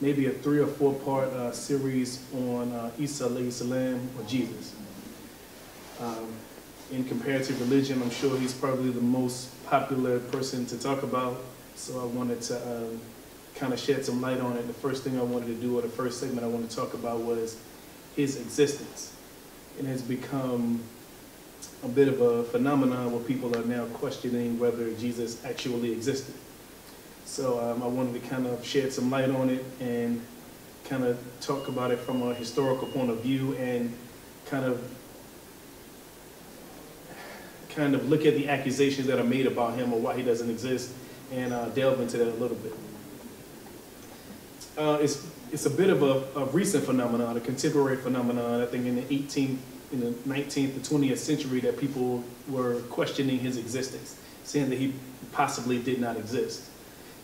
maybe a 3 or 4 part series on Ismael Bilal Saleem, or Jesus. In comparative religion, I'm sure he's probably the most popular person to talk about, so I wanted to kind of shed some light on it. The first thing I wanted to do, or the first segment I wanted to talk about, was his existence. It has become a bit of a phenomenon where people are now questioning whether Jesus actually existed. So I wanted to kind of shed some light on it and kind of talk about it from a historical point of view, and kind of look at the accusations that are made about him or why he doesn't exist, and delve into that a little bit. It's a bit of a recent phenomenon, a contemporary phenomenon. I think in the 19th to 20th century, that people were questioning his existence, saying that he possibly did not exist.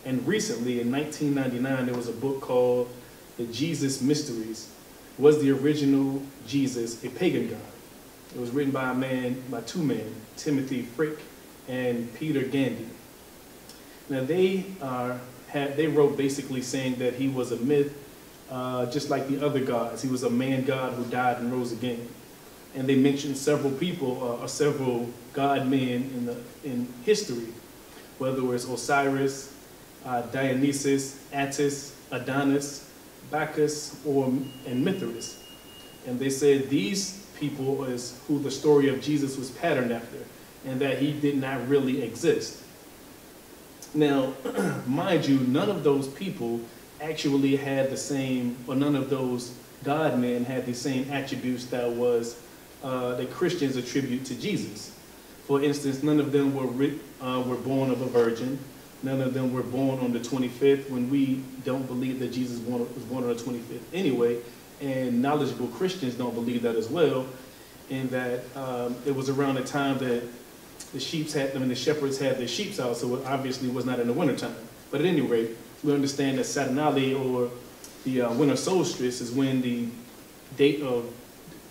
And recently, in 1999, there was a book called The Jesus Mysteries. Was the original Jesus a pagan god? It was written by two men, Timothy Frick and Peter Gandy. Now they wrote basically saying that he was a myth, just like the other gods. He was a man god who died and rose again. And they mentioned several people, or several god men in history, whether it was Osiris, Dionysus, Attis, Adonis, Bacchus, and Mithras. And they said these people is who the story of Jesus was patterned after, and that he did not really exist. Now, mind you, none of those people actually had the same, or none of those God men had the same attributes that Christians attribute to Jesus. For instance, none of them were born of a virgin. None of them were born on the 25th, when we don't believe that Jesus was born on the 25th anyway, and knowledgeable Christians don't believe that as well, and that it was around the time that the shepherds had their sheep out, so it obviously was not in the wintertime. But at any rate, we understand that Saturnalia, or the winter solstice, is when the date of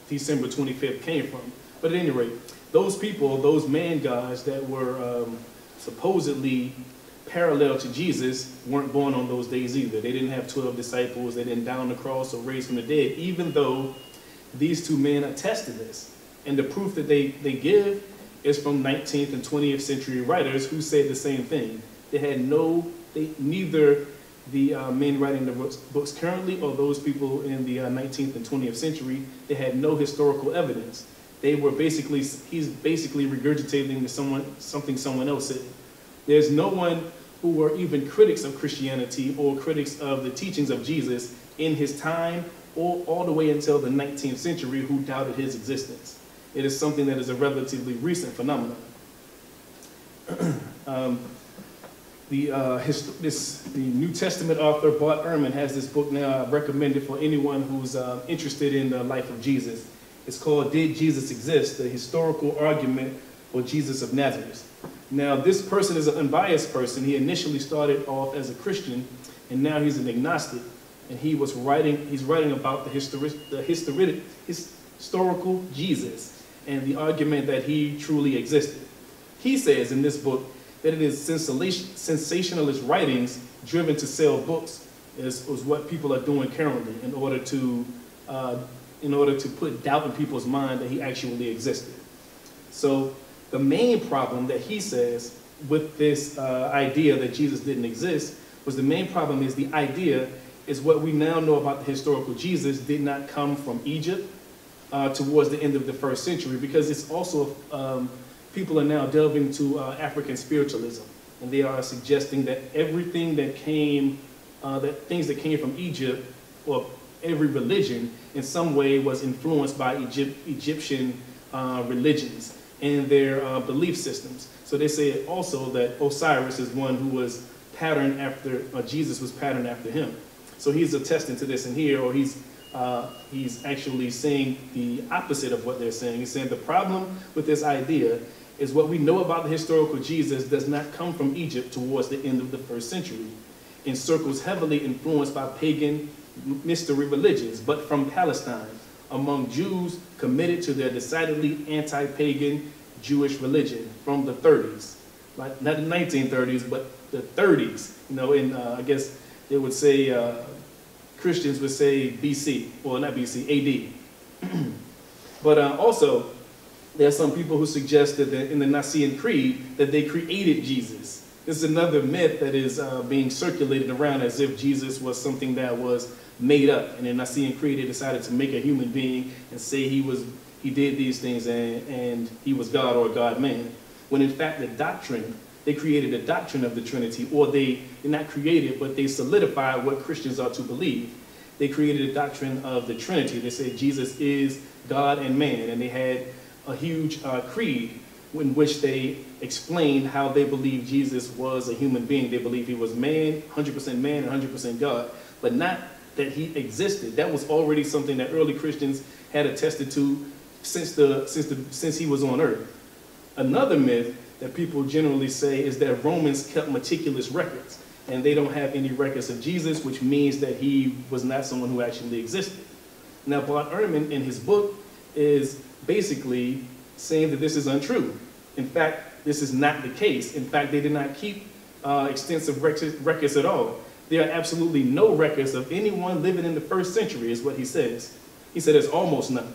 December 25th came from. But at any rate, those people, those man gods that were supposedly parallel to Jesus, weren't born on those days either. They didn't have 12 disciples. They didn't die on the cross or raise from the dead, even though these two men attested this. And the proof that they give is from 19th and 20th century writers who said the same thing. They had neither the men writing the books currently, or those people in the 19th and 20th century, they had no historical evidence. He's basically regurgitating something someone else said. There's no one who were even critics of Christianity or critics of the teachings of Jesus in his time, or all the way until the 19th century, who doubted his existence. It is something that is a relatively recent phenomenon. The New Testament author Bart Ehrman has this book now. I recommend it for anyone who's interested in the life of Jesus. It's called Did Jesus Exist? The Historical Argument for Jesus of Nazareth. Now, this person is an unbiased person. He initially started off as a Christian, and now he's an agnostic. And he's writing about the historical Jesus and the argument that he truly existed. He says in this book that it is sensationalist writings driven to sell books is what people are doing currently in order to put doubt in people's mind that he actually existed. So the main problem that he says with this idea that Jesus didn't exist was the idea is what we now know about the historical Jesus did not come from Egypt towards the end of the 1st century, because it's also, people are now delving to African spiritualism, and they are suggesting that everything that came, things that came from Egypt, or every religion in some way was influenced by Egyptian religions and their belief systems. So they say also that Osiris is one who was patterned after, or Jesus was patterned after him. So he's attesting to this in here, or he's actually saying the opposite of what they're saying. He's saying the problem with this idea is what we know about the historical Jesus does not come from Egypt towards the end of the 1st century, in circles heavily influenced by pagan mystery religions, but from Palestine, among Jews committed to their decidedly anti-pagan Jewish religion from the 30s. Not the 1930s, but the 30s. I guess they would say Christians would say BC, well, not BC, AD. But also, there are some people who suggest that in the Nicene Creed that they created Jesus. This is another myth that is being circulated around as if Jesus was something that was made up. And in the Nicene Creed, they decided to make a human being and say he did these things and he was God or God-man. When in fact the doctrine, they created a doctrine of the Trinity, or they did not create it, but they solidified what Christians are to believe. They created a doctrine of the Trinity. They said Jesus is God and man, and they had a huge creed in which they explained how they believed Jesus was a human being. They believed he was man, 100% man and 100% God, but not that he existed. That was already something that early Christians had attested to since he was on earth. Another myth that people generally say is that Romans kept meticulous records, and they don't have any records of Jesus, which means that he was not someone who actually existed. Now, Bart Ehrman, in his book, is basically saying that this is untrue. In fact, this is not the case. In fact, they did not keep extensive records at all. There are absolutely no records of anyone living in the first century, is what he says. He said there's almost none.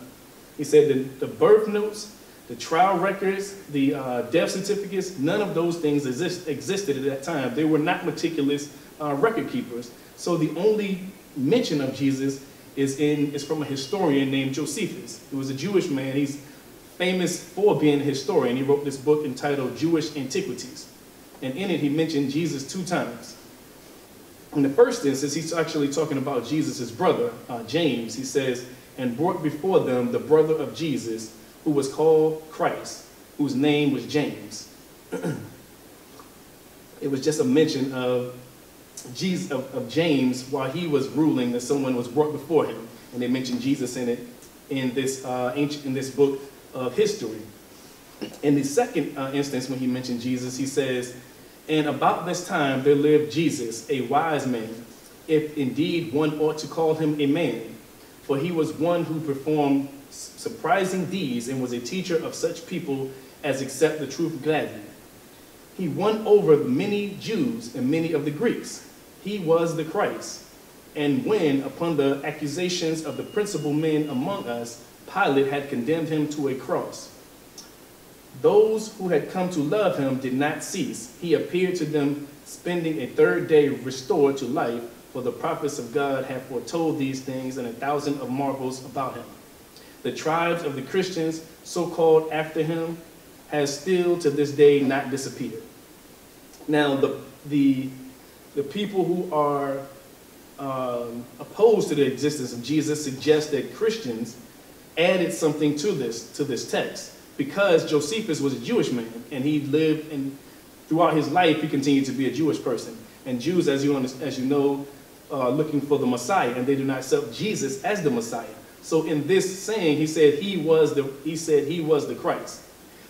He said that the birth notes, the trial records, the death certificates, none of those things existed at that time. They were not meticulous record keepers. So the only mention of Jesus is from a historian named Josephus. He was a Jewish man. He's famous for being a historian. He wrote this book entitled Jewish Antiquities. And in it, he mentioned Jesus 2 times. In the first instance, he's actually talking about Jesus' brother, James. He says, and brought before them the brother of Jesus, who was called Christ, whose name was James. It was just a mention of Jesus, of James, while he was ruling, that someone was brought before him, and they mentioned Jesus in it in this book of history. In the second instance, when he mentioned Jesus, he says, and about this time there lived Jesus, a wise man, if indeed one ought to call him a man, for he was one who performed surprising deeds and was a teacher of such people as accept the truth gladly. He won over many Jews and many of the Greeks. He was the Christ. And when, upon the accusations of the principal men among us, Pilate had condemned him to a cross, those who had come to love him did not cease. He appeared to them, spending a third day restored to life, for the prophets of God have foretold these things, and 1,000 of marvels about him. The tribes of the Christians, so called after him, has still to this day not disappeared. Now, the people who are opposed to the existence of Jesus suggest that Christians added something to this text, because Josephus was a Jewish man, and he lived, and throughout his life he continued to be a Jewish person. And Jews, as you know, are looking for the Messiah, and they do not accept Jesus as the Messiah. So in this saying, he said he was the Christ.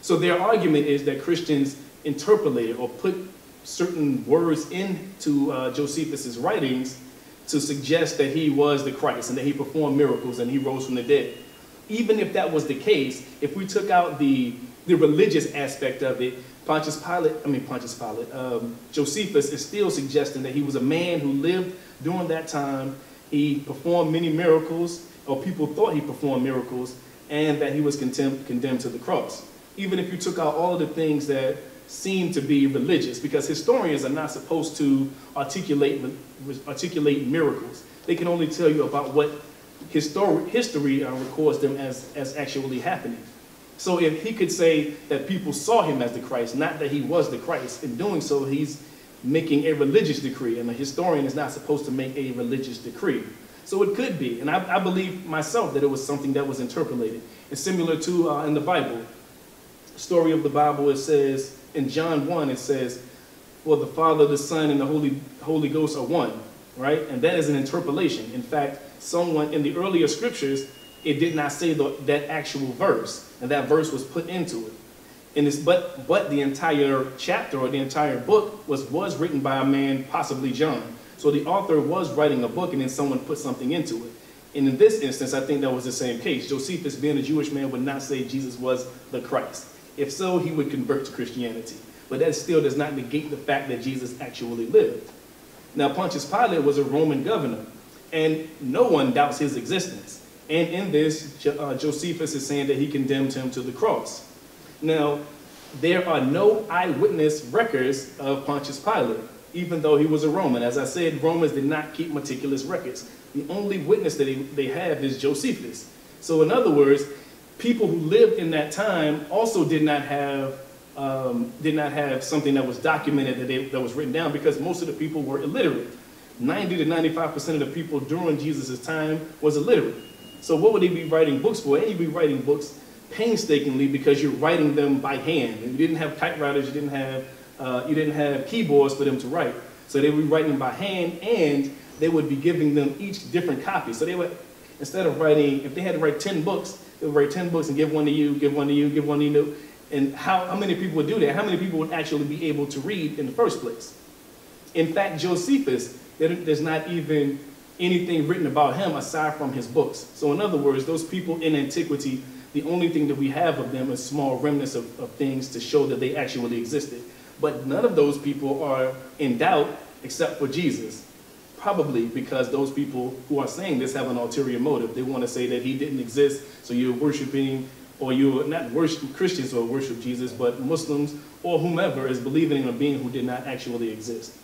So their argument is that Christians interpolated or put certain words into Josephus's writings to suggest that he was the Christ and that he performed miracles and he rose from the dead. Even if that was the case, if we took out the religious aspect of it, Josephus is still suggesting that he was a man who lived during that time. He performed many miracles, or people thought he performed miracles, and that he was condemned to the cross. Even if you took out all of the things that seem to be religious, because historians are not supposed to articulate miracles. They can only tell you about what history records them as actually happening. So if he could say that people saw him as the Christ, not that he was the Christ, in doing so he's making a religious decree, and a historian is not supposed to make a religious decree. So it could be, and I believe myself that it was something that was interpolated. It's similar to in the Bible. The story of the Bible, it says, in John 1, it says, for the Father, the Son, and the Holy Ghost are one, right? And that is an interpolation. In fact, someone in the earlier scriptures, it did not say that actual verse, and that verse was put into it. And but the entire chapter or the entire book was written by a man, possibly John. So the author was writing a book, and then someone put something into it. And in this instance, I think that was the same case. Josephus, being a Jewish man, would not say Jesus was the Christ. If so, he would convert to Christianity. But that still does not negate the fact that Jesus actually lived. Now, Pontius Pilate was a Roman governor, And no one doubts his existence. And in this, Josephus is saying that he condemned him to the cross. Now, there are no eyewitness records of Pontius Pilate, even though he was a Roman. As I said, Romans did not keep meticulous records. The only witness that they have is Josephus. So in other words, people who lived in that time also did not have something that was documented that was written down, because most of the people were illiterate. 90 to 95% of the people during Jesus' time was illiterate. So what would they be writing books for? And you'd be writing books painstakingly because you're writing them by hand. And you didn't have typewriters, you didn't have keyboards for them to write. So they would be writing them by hand, and they would be giving them each different copy. So they would, instead of writing, if they had to write 10 books, they would write 10 books and give one to you, give one to you, give one to you. And how many people would do that? How many people would actually be able to read in the first place? In fact, Josephus, there's not even anything written about him aside from his books. So in other words, those people in antiquity, the only thing that we have of them is small remnants of things to show that they actually existed. But none of those people are in doubt except for Jesus. Probably because those people who are saying this have an ulterior motive. They want to say that he didn't exist, so you're worshiping, or you're not worshiping Christians who worship Jesus, but Muslims or whomever is believing in a being who did not actually exist.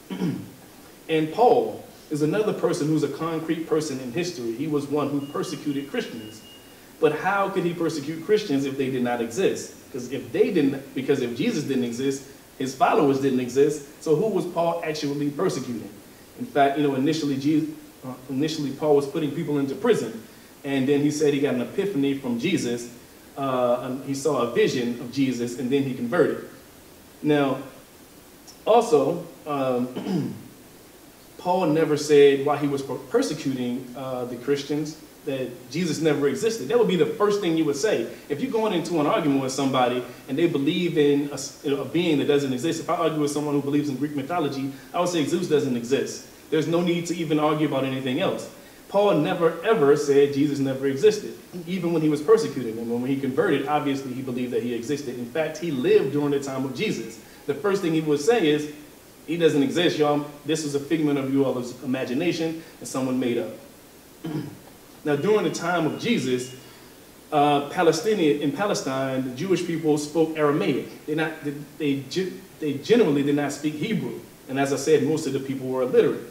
And Paul is another person who's a concrete person in history. He was one who persecuted Christians. But how could he persecute Christians if they did not exist? Because if Jesus didn't exist, his followers didn't exist, so who was Paul actually persecuting? In fact, initially Paul was putting people into prison, and then he said he got an epiphany from Jesus. He saw a vision of Jesus, and then he converted. Now, also, Paul never said while he was persecuting the Christians that Jesus never existed. That would be the first thing you would say. If you're going into an argument with somebody and they believe in a being that doesn't exist, if I argue with someone who believes in Greek mythology, I would say Zeus doesn't exist. There's no need to even argue about anything else. Paul never ever said Jesus never existed, even when he was persecuting him. And when he converted, obviously he believed that he existed. In fact, he lived during the time of Jesus. The first thing he would say is, he doesn't exist, y'all. This is a figment of you all's imagination that someone made up. Now, during the time of Jesus, in Palestine, the Jewish people spoke Aramaic. They generally did not speak Hebrew. And as I said, most of the people were illiterate.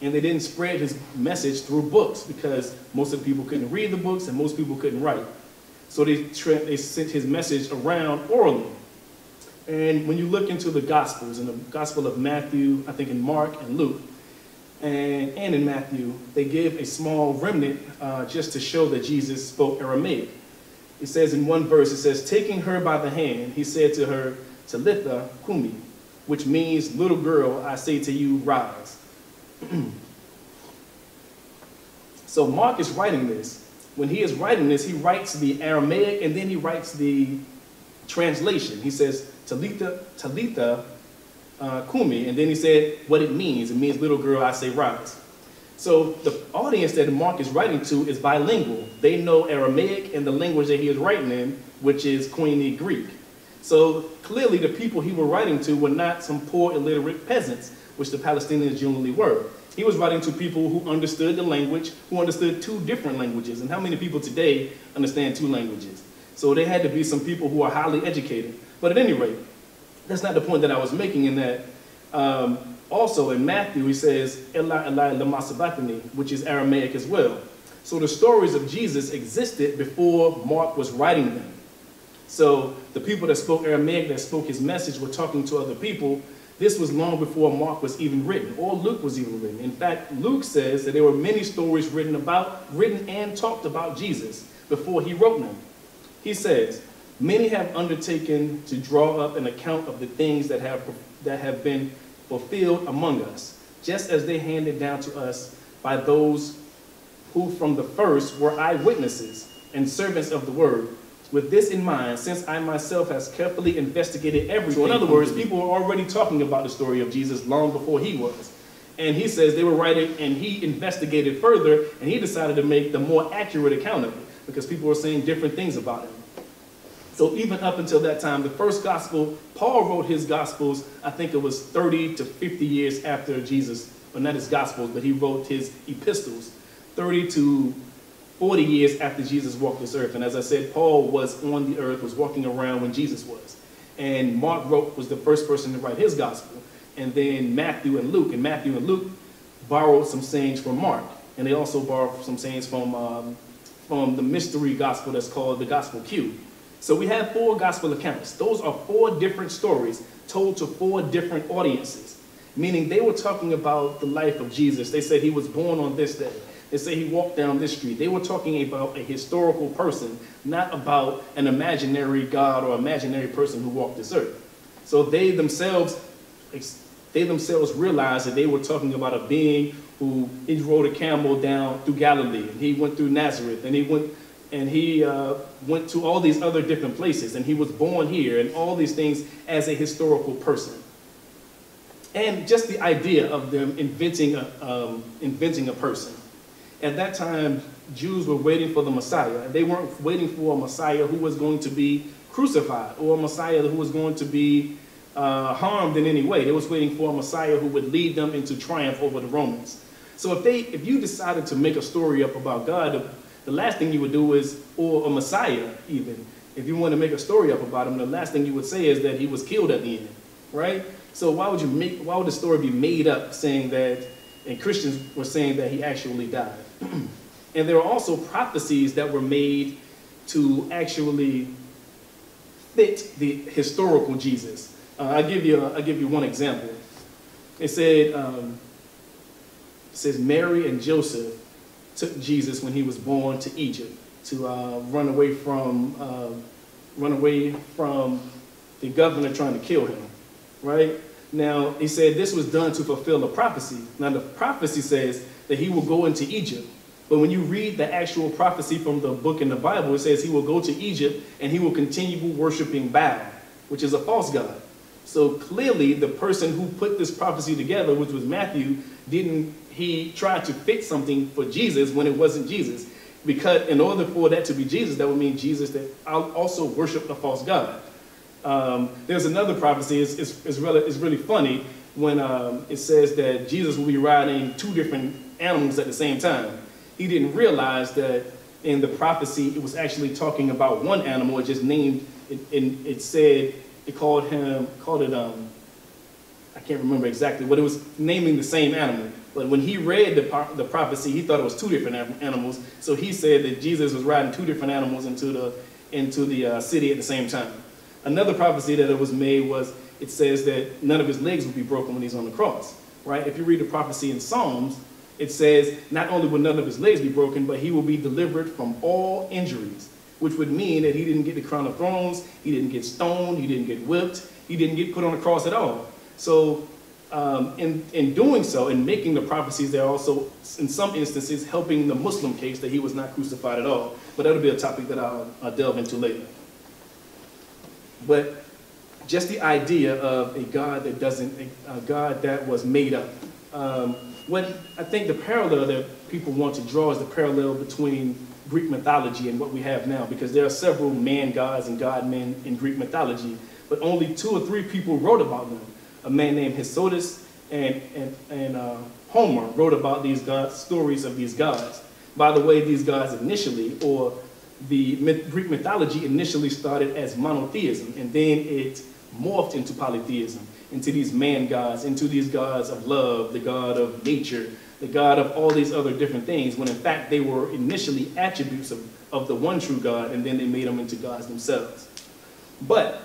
And they didn't spread his message through books because most of the people couldn't read the books and most people couldn't write. So they sent his message around orally. And when you look into the Gospels, in the Gospel of Matthew, I think in Mark and Luke, and in Matthew, they give a small remnant just to show that Jesus spoke Aramaic. It says in one verse, it says, taking her by the hand, he said to her, Talitha Kumi, which means, little girl, I say to you, rise. So Mark is writing this. When he is writing this, he writes the Aramaic and then he writes the translation. He says, Talitha Kumi, and then he said what it means. It means, little girl, I say, rise. So the audience that Mark is writing to is bilingual. They know Aramaic and the language that he is writing in, which is Koine Greek. So clearly the people he was writing to were not some poor illiterate peasants, which the Palestinians generally were. He was writing to people who understood the language, who understood two different languages. And how many people today understand two languages? So there had to be some people who are highly educated. But at any rate, that's not the point that I was making. In that also in Matthew, he says, Eli, Eli, lama sabachthani, which is Aramaic as well. So the stories of Jesus existed before Mark was writing them. So the people that spoke Aramaic, that spoke his message, were talking to other people. This was long before Mark was even written, or Luke was even written. In fact, Luke says that there were many stories written and talked about Jesus before he wrote them. He says, many have undertaken to draw up an account of the things that have been fulfilled among us, just as they handed down to us by those who from the first were eyewitnesses and servants of the word. With this in mind, since I myself has carefully investigated everything. So in other words, people were already talking about the story of Jesus long before he was. And he says they were writing, and he investigated further, and he decided to make the more accurate account of it, because people were saying different things about him. So even up until that time, the first gospel, Paul wrote his gospels, I think it was 30 to 50 years after Jesus or not his Gospels, but he wrote his epistles 30 to 40 years after Jesus walked this earth. And as I said, Paul was on the earth, was walking around when Jesus was. And Mark was the first person to write his gospel. And then Matthew and Luke. And Matthew and Luke borrowed some sayings from Mark. And they also borrowed some sayings from the mystery gospel that's called the Gospel Q. So we have 4 gospel accounts. Those are 4 different stories told to 4 different audiences, meaning they were talking about the life of Jesus. They said he was born on this day. They say he walked down this street. They were talking about a historical person, not about an imaginary God or imaginary person who walked this earth. So they themselves realized that they were talking about a being who he rode a camel down through Galilee, and he went through Nazareth, and he went to all these other different places, and he was born here, and all these things as a historical person. And just the idea of them inventing a person. At that time, Jews were waiting for the Messiah. They weren't waiting for a Messiah who was going to be crucified or a Messiah who was going to be harmed in any way. They was waiting for a Messiah who would lead them into triumph over the Romans. So if you decided to make a story up about God, the last thing you would do is, or a Messiah even, if you want to make a story up about him, the last thing you would say is that he was killed at the end, right? So why would the story be made up saying that, and Christians were saying that he actually died? And there are also prophecies that were made to actually fit the historical Jesus. I'll give you one example. It says Mary and Joseph took Jesus when he was born to Egypt to run away from the governor trying to kill him, right? Now, he said this was done to fulfill a prophecy. Now, the prophecy says that he will go into Egypt. But when you read the actual prophecy from the book in the Bible, it says he will go to Egypt and he will continue worshiping Baal, which is a false god. So clearly, the person who put this prophecy together, which was Matthew, he tried to fit something for Jesus when it wasn't Jesus. Because in order for that to be Jesus, that would mean Jesus that also worshiped a false god. There's another prophecy. It's really funny when it says that Jesus will be riding 2 different animals at the same time. He didn't realize that in the prophecy it was actually talking about one animal. It just named it, and it said it called it I can't remember exactly, but it was naming the same animal. But when he read the prophecy, he thought it was 2 different animals. So he said that Jesus was riding 2 different animals into the city at the same time. Another prophecy that it was made was, it says that none of his legs will be broken when he's on the cross, right? If you read the prophecy in Psalms, it says not only will none of his legs be broken, but he will be delivered from all injuries, which would mean that he didn't get the crown of thorns, he didn't get stoned, he didn't get whipped, he didn't get put on the cross at all. So in doing so, in making the prophecies, they're also, in some instances, helping the Muslim case that he was not crucified at all. But that'll be a topic that I'll delve into later. But just the idea of a God that was made up. What I think the parallel that people want to draw is the parallel between Greek mythology and what we have now, because there are several man gods and god men in Greek mythology, but only 2 or 3 people wrote about them. A man named Herodotus and Homer wrote about these stories of these gods. By the way, these gods initially, or the Greek mythology initially started as monotheism, and then it morphed into polytheism, into these man gods, into these gods of love, the god of nature, the god of all these other different things, when in fact they were initially attributes of the one true God, and then they made them into gods themselves. But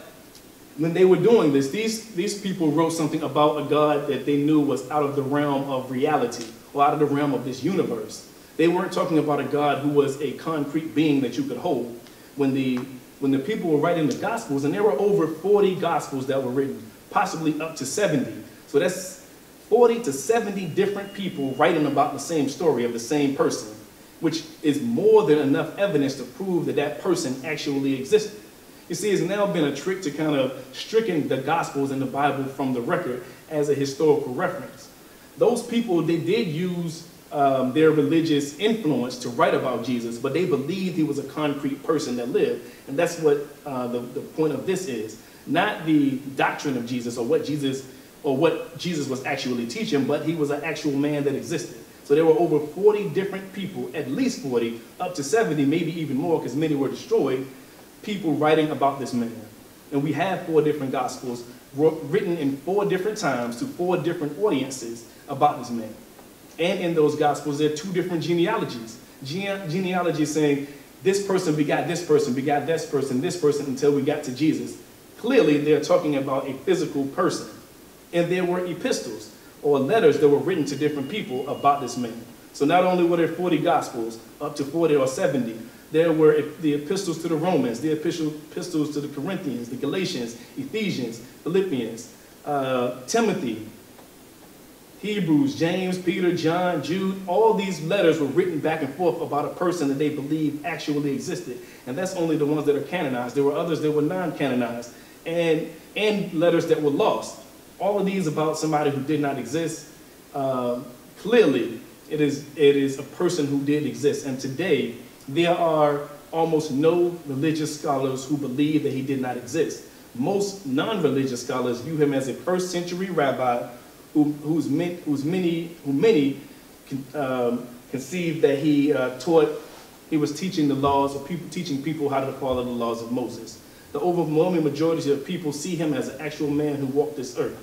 when they were doing this, these people wrote something about a God that they knew was out of the realm of reality, or out of the realm of this universe. They weren't talking about a God who was a concrete being that you could hold. When the people were writing the Gospels, and there were over 40 Gospels that were written, possibly up to 70. So that's 40 to 70 different people writing about the same story of the same person, which is more than enough evidence to prove that that person actually existed. You see, it's now been a trick to kind of stricken the Gospels and the Bible from the record as a historical reference. Those people, they did use their religious influence to write about Jesus, but they believed he was a concrete person that lived. And that's what the point of this is. Not the doctrine of Jesus or what Jesus or what Jesus was actually teaching, but he was an actual man that existed. So there were over 40 different people, at least 40, up to 70, maybe even more, because many were destroyed, people writing about this man. And we have 4 different gospels written in 4 different times to 4 different audiences about this man. And in those gospels, there are 2 different genealogies. Genealogy saying this person begot this person, this person, until we got to Jesus. Clearly, they're talking about a physical person. And there were epistles, or letters that were written to different people about this man. So not only were there 40 gospels, up to 40 or 70, there were the epistles to the Romans, the epistles to the Corinthians, the Galatians, Ephesians, Philippians, Timothy, Hebrews, James, Peter, John, Jude. All these letters were written back and forth about a person that they believed actually existed. And that's only the ones that are canonized. There were others that were non-canonized, and letters that were lost. All of these about somebody who did not exist. Clearly, it is a person who did exist. And today, there are almost no religious scholars who believe that he did not exist. Most non-religious scholars view him as a first-century rabbi who many conceived that he was teaching the laws, or teaching people how to follow the laws of Moses. The overwhelming majority of people see him as an actual man who walked this earth.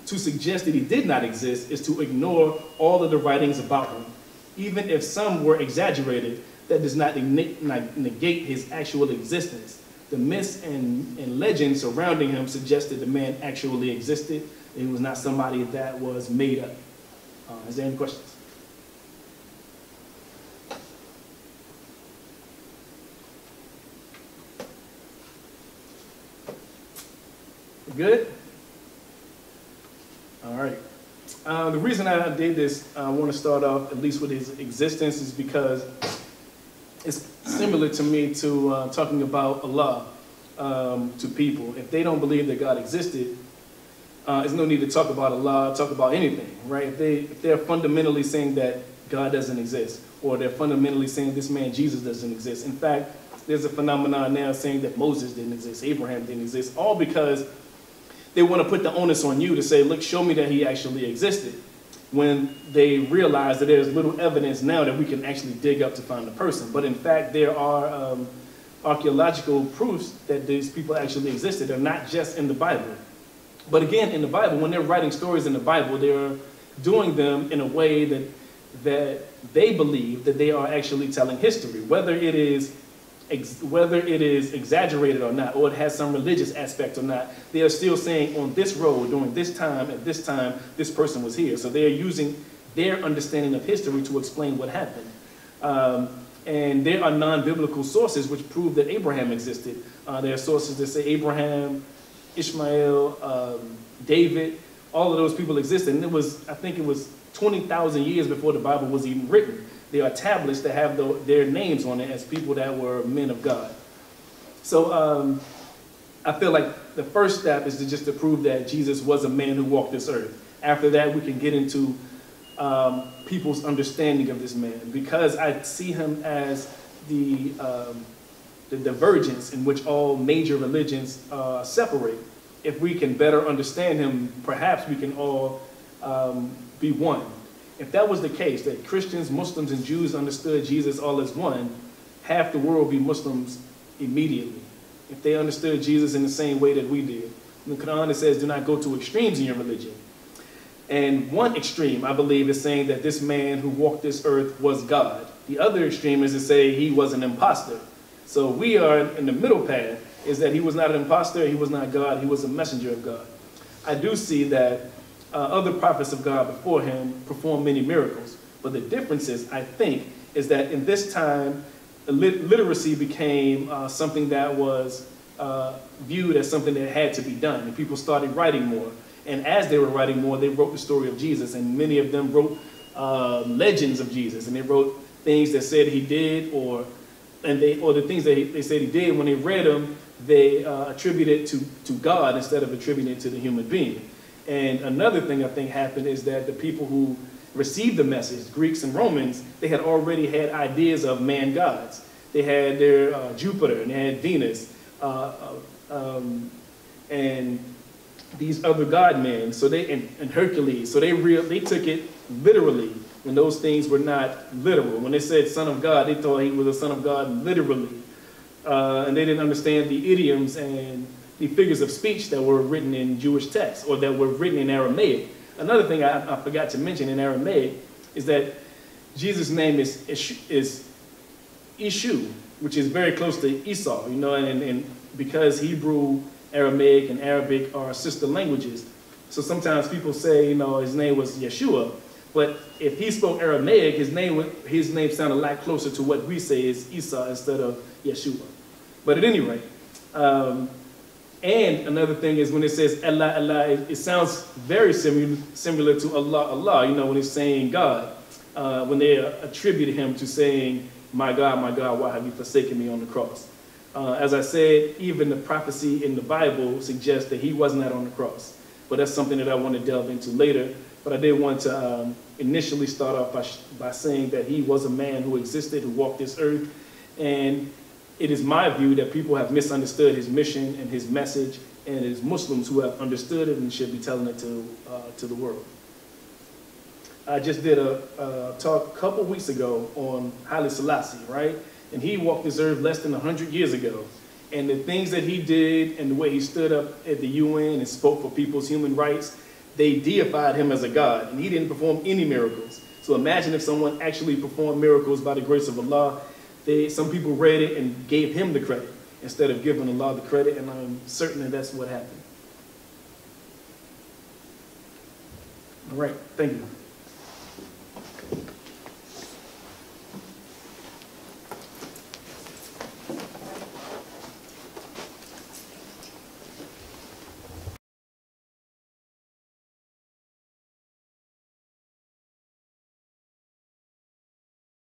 To suggest that he did not exist is to ignore all of the writings about him. Even if some were exaggerated, that does not negate his actual existence. The myths and legends surrounding him suggest that the man actually existed. He was not somebody that was made up. Is there any questions? Good? All right. The reason I did this, I want to start off at least with his existence, is because it's similar to me to talking about Allah to people. If they don't believe that God existed, there's no need to talk about Allah, talk about anything, right? If they're fundamentally saying that God doesn't exist, or they're fundamentally saying this man Jesus doesn't exist. In fact, there's a phenomenon now saying that Moses didn't exist, Abraham didn't exist, all because they want to put the onus on you to say, look, show me that he actually existed, when they realize that there's little evidence now that we can actually dig up to find the person. But in fact, there are archaeological proofs that these people actually existed. They're not just in the Bible. But again, in the Bible, when they're writing stories in the Bible, they're doing them in a way that they believe that they are actually telling history, whether it is exaggerated or not, or it has some religious aspect or not. They are still saying on this road, during this time, at this time, this person was here. So they are using their understanding of history to explain what happened. And there are non-biblical sources which prove that Abraham existed. There are sources that say Abraham, Ismael, David, all of those people existed. And I think it was 20,000 years before the Bible was even written. There are tablets that have their names on it as people that were men of God. So I feel like the first step is just to prove that Jesus was a man who walked this earth. After that, we can get into people's understanding of this man, because I see him as the divergence in which all major religions separate. If we can better understand him, perhaps we can all be one. If that was the case, that Christians, Muslims, and Jews understood Jesus all as one, half the world would be Muslims immediately. If they understood Jesus in the same way that we did. In the Quran, it says, do not go to extremes in your religion. And one extreme, I believe, is saying that this man who walked this earth was God. The other extreme is to say he was an imposter. So we are in the middle path, is that he was not an imposter, he was not God, he was a messenger of God. I do see that other prophets of God before him performed many miracles. But the difference is, I think, is that in this time, literacy became something that was viewed as something that had to be done. And people started writing more. And as they were writing more, they wrote the story of Jesus. And many of them wrote legends of Jesus. And they wrote things that said he did, or the things that they said he did. When they read them, they attributed it to God instead of attributing it to the human being. And another thing I think happened is that the people who received the message, Greeks and Romans, they had already had ideas of man gods. They had their Jupiter, and they had Venus, and these other god men, so and Hercules, so they took it literally when those things were not literal. When they said son of God, they thought he was a son of God literally. And they didn't understand the idioms and the figures of speech that were written in Jewish texts or that were written in Aramaic. Another thing I forgot to mention in Aramaic is that Jesus' name is Ishu, which is very close to Esau, you know, and because Hebrew, Aramaic, and Arabic are sister languages, so sometimes people say, you know, his name was Yeshua, but if he spoke Aramaic, his name sounded a lot closer to what we say is Esau instead of Yeshua. But at any rate, and another thing is when it says Allah, Allah, it sounds very similar to Allah, Allah, you know, when it's saying God, when they attributed him to saying, my God, why have you forsaken me on the cross? As I said, even the prophecy in the Bible suggests that he was not on the cross. But that's something that I want to delve into later. But I did want to initially start off by saying that he was a man who existed, who walked this earth. And it is my view that people have misunderstood his mission and his message, and it is Muslims who have understood it and should be telling it to the world. I just did a talk a couple weeks ago on Haile Selassie, right? And he walked this earth less than 100 years ago. And the things that he did and the way he stood up at the UN and spoke for people's human rights, they deified him as a god, and he didn't perform any miracles. So imagine if someone actually performed miracles by the grace of Allah. Some people read it and gave him the credit instead of giving Allah the credit, and I'm certain that that's what happened. All right, thank you.